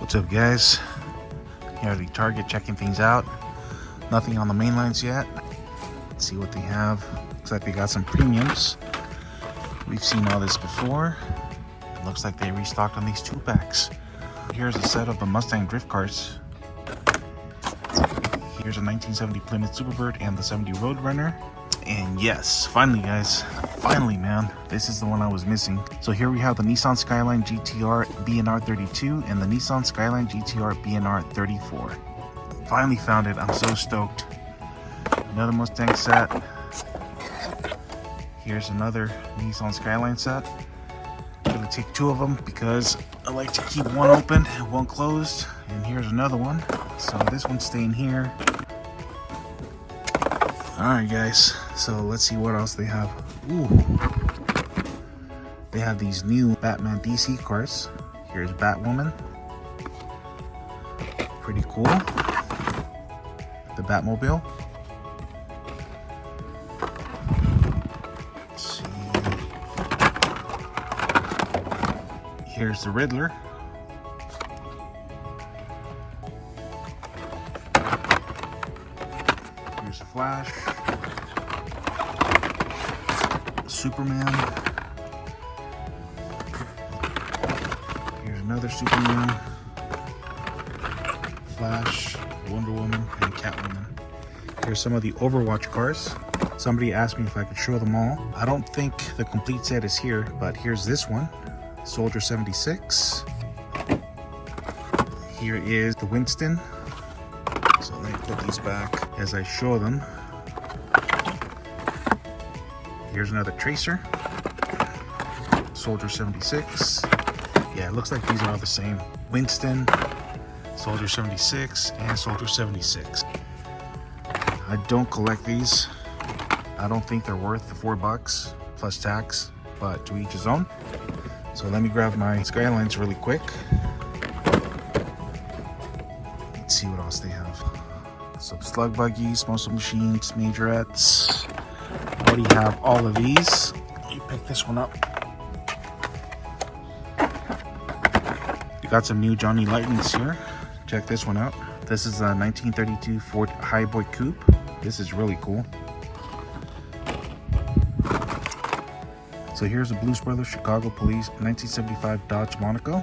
What's up, guys? Here at the Target, checking things out. Nothing on the main lines yet. Let's see what they have. Looks like they got some premiums. We've seen all this before. It looks like they restocked on these 2-packs. Here's a set of the Mustang drift cars. Here's a 1970 Plymouth Superbird and the 70 Roadrunner. And yes, finally, guys, finally, man, this is the one I was missing. So here we have the Nissan Skyline GTR BNR 32 and the Nissan Skyline GTR BNR 34. Finally found it. I'm so stoked. Another Mustang set. Here's another Nissan Skyline set. I'm gonna take 2 of them because I like to keep one open and one closed. And here's another one. So this one's staying here. Alright, guys, so let's see what else they have. Ooh, they have these new Batman DC cars. Here's Batwoman. Pretty cool. The Batmobile. Let's see. Here's the Riddler. Here's the Flash. Superman. Here's another Superman. Flash, Wonder Woman, and Catwoman. Here's some of the Overwatch cars. Somebody asked me if I could show them all. I don't think the complete set is here, but here's this one. Soldier 76. Here is the Winston. So let me put these back as I show them. Here's another Tracer. Soldier 76. Yeah, it looks like these are all the same. Winston, Soldier 76, and Soldier 76. I don't collect these. I don't think they're worth the $4 plus tax, but to each his own. So let me grab my Skylines really quick. Let's see what else they have. Some Slug Buggies, Muscle Machines, Majorettes. Already have all of these. Let me pick this one up. You got some new Johnny Lightnings here. Check this one out. This is a 1932 Ford Highboy Coupe. This is really cool. So here's the Blues Brothers Chicago Police 1975 Dodge Monaco.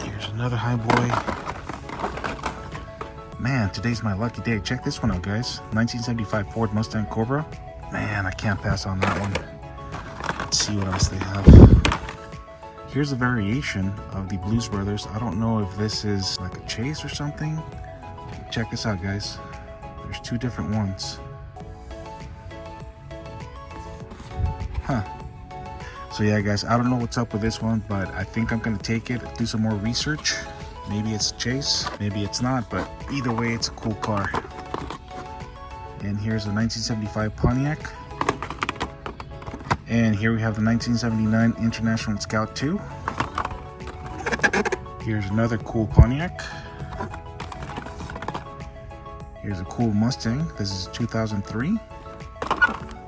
Here's another Highboy. Man, today's my lucky day. Check this one out, guys. 1975 Ford Mustang Cobra. Man, I can't pass on that one. Let's see what else they have. Here's a variation of the Blues Brothers. I don't know if this is like a chase or something. Check this out, guys. There's 2 different ones. Huh. So yeah, guys, I don't know what's up with this one, but I think I'm gonna take it, do some more research. Maybe it's a chase, maybe it's not, but either way, it's a cool car. And here's a 1975 Pontiac. And here we have the 1979 International Scout 2. Here's another cool Pontiac. Here's a cool Mustang. This is 2003.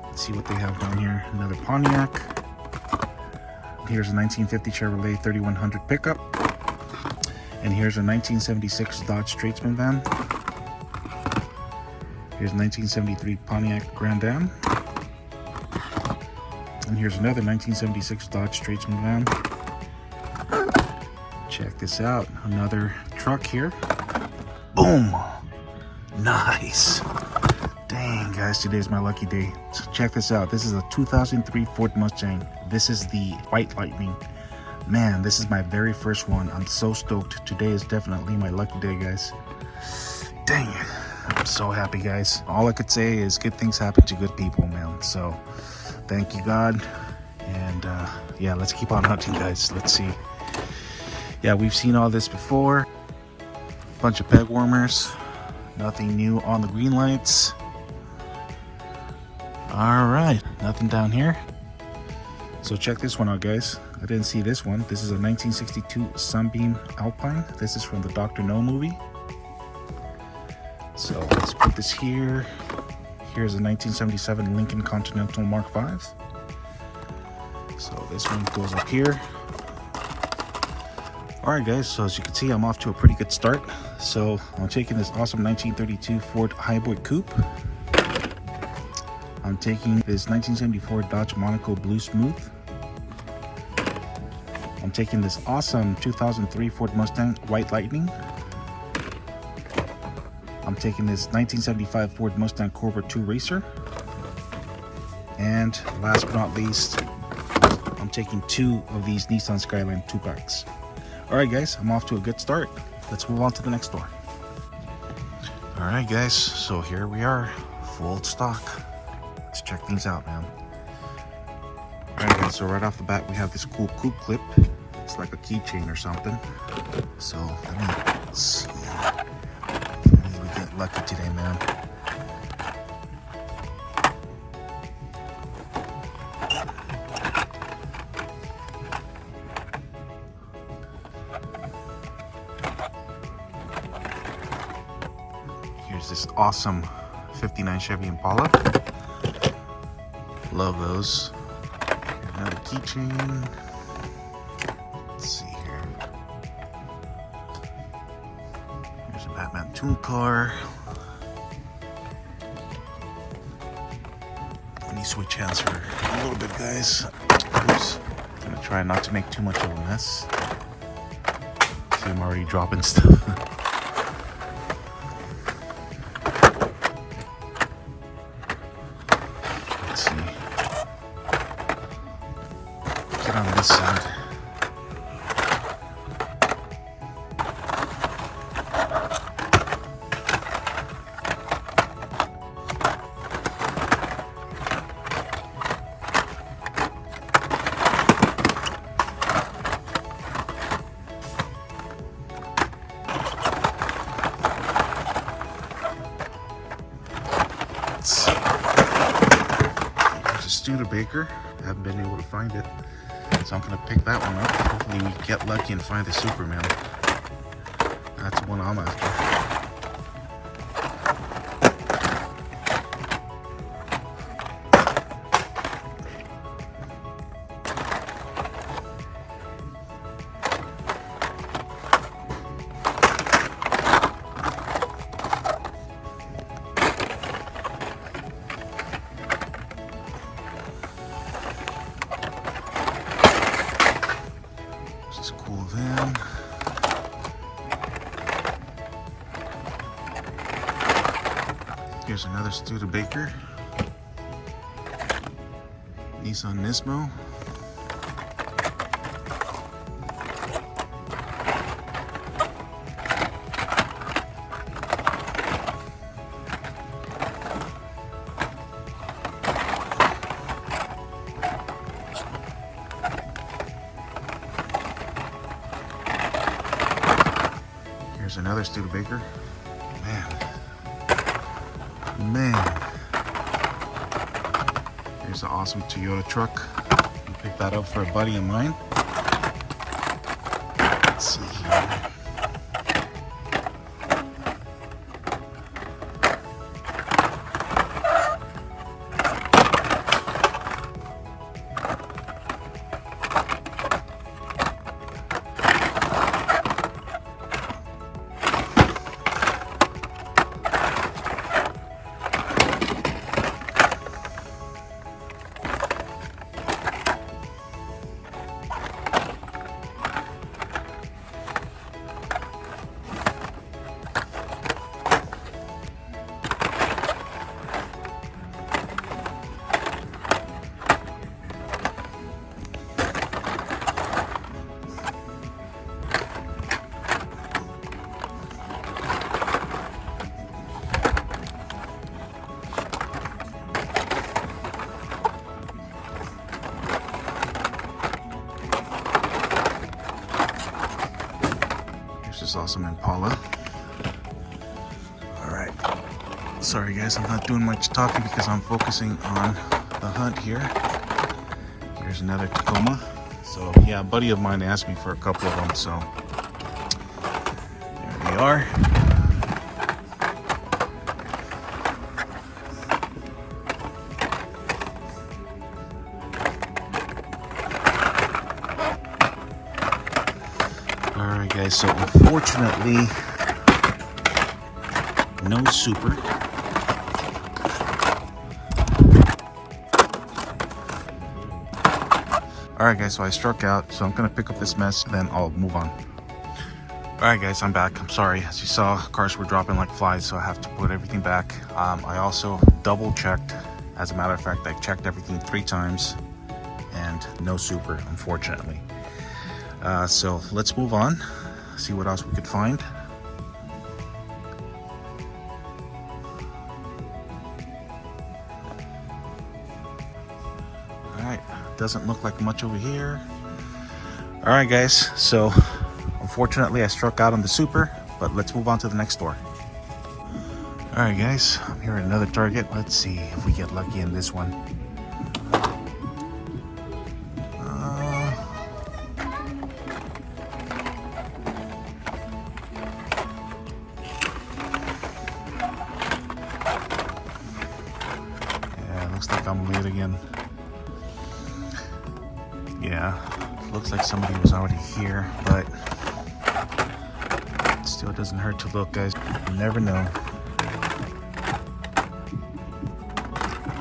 Let's see what they have down here. Another Pontiac. Here's a 1950 Chevrolet 3100 pickup. And here's a 1976 Dodge Statesman van. Here's a 1973 Pontiac Grand Am. And here's another 1976 Dodge Statesman van. Check this out. Another truck here. Boom! Nice! Dang, guys, today's my lucky day. So check this out. This is a 2003 Ford Mustang. This is the White Lightning. Man, this is my very first one. I'm so stoked. Today is definitely my lucky day, guys. Dang it. I'm so happy, guys. All I could say is good things happen to good people, man. So thank you, God. And yeah, let's keep on hunting, guys. Let's see. Yeah, we've seen all this before. Bunch of peg warmers. Nothing new on the green lights. All right, nothing down here. So check this one out, guys. I didn't see this one. This is a 1962 Sunbeam Alpine. This is from the Dr. No movie. So let's put this here. Here's a 1977 Lincoln Continental Mark V. So this one goes up here. Alright guys, so as you can see, I'm off to a pretty good start. So I'm taking this awesome 1932 Ford Highboy Coupe. I'm taking this 1974 Dodge Monaco Blue Smooth. I'm taking this awesome 2003 Ford Mustang White Lightning. I'm taking this 1975 Ford Mustang Cobra 2 Racer. And last but not least, I'm taking 2 of these Nissan Skyline 2-packs. Alright guys, I'm off to a good start. Let's move on to the next door. Alright guys, so here we are, full stock. Let's check things out, man. Alright guys, so right off the bat we have this cool coupe clip. It's like a keychain or something. So let me see. Maybe we get lucky today, man. Here's this awesome 59 Chevy Impala. Love those. Another keychain. Let's see here. Here's a Batman Toon car. Let me switch hands for a little bit, guys. Oops. I'm gonna try not to make too much of a mess. See, I'm already dropping stuff. Let's see. Get on this side. There's a Studebaker. I haven't been able to find it, so I'm gonna pick that one up. Hopefully we get lucky and find the Superman. That's the one I'm after. This is a cool van. Here's another Studebaker. Nissan Nismo. Here's another Studebaker. Man. Here's an awesome Toyota truck. I picked that up for a buddy of mine. Let's see here. This awesome Impala. Alright. Sorry guys, I'm not doing much talking because I'm focusing on the hunt here. Here's another Tacoma. So yeah, a buddy of mine asked me for a couple of them, so there they are. guys, so unfortunately, no super. Alright guys, so I struck out, so I'm gonna pick up this mess, then I'll move on. Alright guys, I'm back. I'm sorry. As you saw, cars were dropping like flies, so I have to put everything back. I also double checked. As a matter of fact, I checked everything 3 times and no super, unfortunately. So let's move on, see what else we could find. Alright, doesn't look like much over here. Alright guys, so unfortunately I struck out on the super, but let's move on to the next store. Alright guys, I'm here at another Target. Let's see if we get lucky in this one. Yeah, looks like I'm late again. Yeah, looks like somebody was already here, but it still doesn't hurt to look, guys. You never know.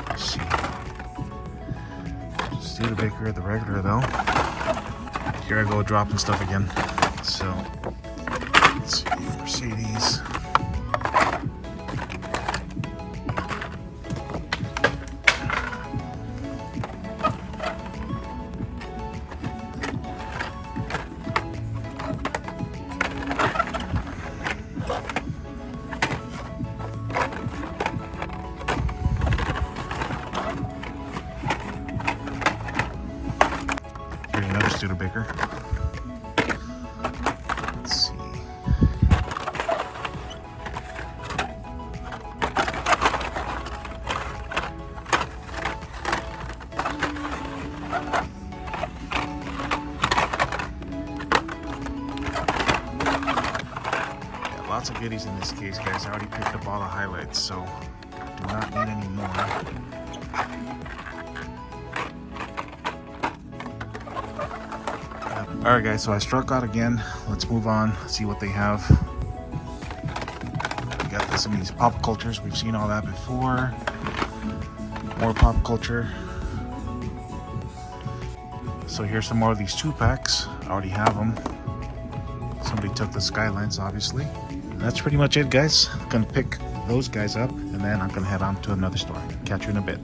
Let's see. Studebaker, the regular though. Here I go dropping stuff again. So, let's see, Mercedes. Another Studebaker. Let's see. Yeah, lots of goodies in this case, guys. I already picked up all the highlights, so do not need any more. Alright guys, so I struck out again. Let's move on, see what they have. We got some of these pop cultures. We've seen all that before. More pop culture. So here's some more of these 2-packs. I already have them. Somebody took the Skylines, obviously. And that's pretty much it, guys. I'm gonna pick those guys up, and then I'm gonna head on to another store. Catch you in a bit.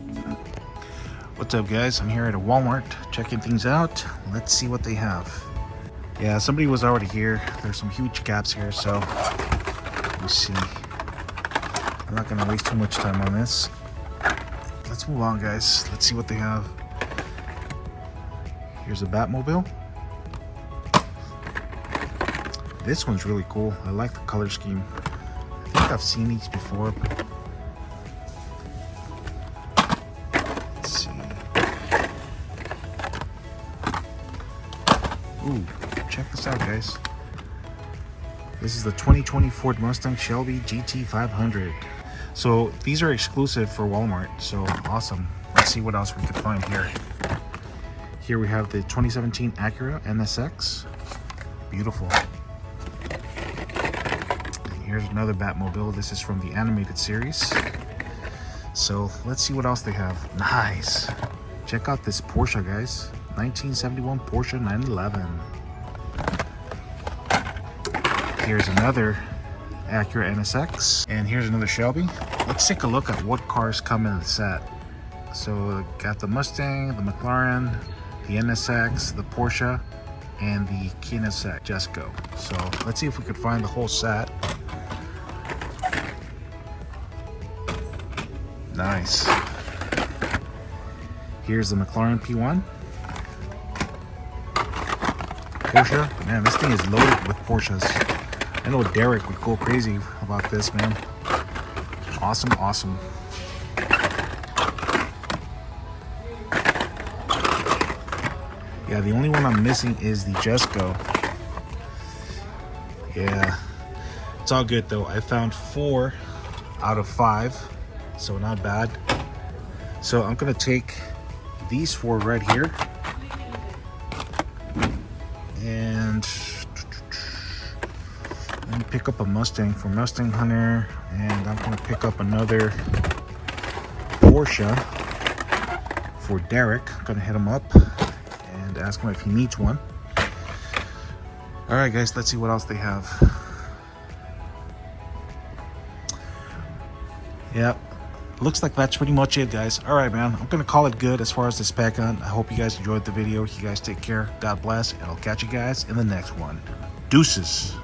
What's up guys, I'm here at a Walmart checking things out. Let's see what they have. Yeah, somebody was already here. There's some huge gaps here, so let's see. I'm not gonna waste too much time on this. Let's move on guys, let's see what they have. Here's a Batmobile. This one's really cool. I like the color scheme. I think I've seen these before, but ooh, check this out guys. This is the 2020 Ford Mustang Shelby GT500. So these are exclusive for Walmart, so awesome. Let's see what else we can find here. Here we have the 2017 Acura NSX. Beautiful. And here's another Batmobile. This is from the animated series. So let's see what else they have. Nice. Check out this Porsche guys. 1971 Porsche 911. Here's another Acura NSX, and here's another Shelby. Let's take a look at what cars come in the set. So got the Mustang, the McLaren, the NSX, the Porsche, and the Koenigsegg Jesko. So let's see if we could find the whole set. Nice. Here's the McLaren P1. Porsche. Man, this thing is loaded with Porsches. I know Derek would go crazy about this, man. Awesome, awesome. Yeah, the only one I'm missing is the Jesko. Yeah, it's all good though. I found 4 out of 5, so not bad. So I'm gonna take these 4 right here, and pick up a Mustang for Mustang Hunter, and I'm gonna pick up another Porsche for Derek. I'm gonna hit him up and ask him if he needs one. All right, guys, let's see what else they have. Yep. Looks like that's pretty much it, guys. All right, man. I'm going to call it good as far as this spec gun. I hope you guys enjoyed the video. You guys take care. God bless. And I'll catch you guys in the next one. Deuces.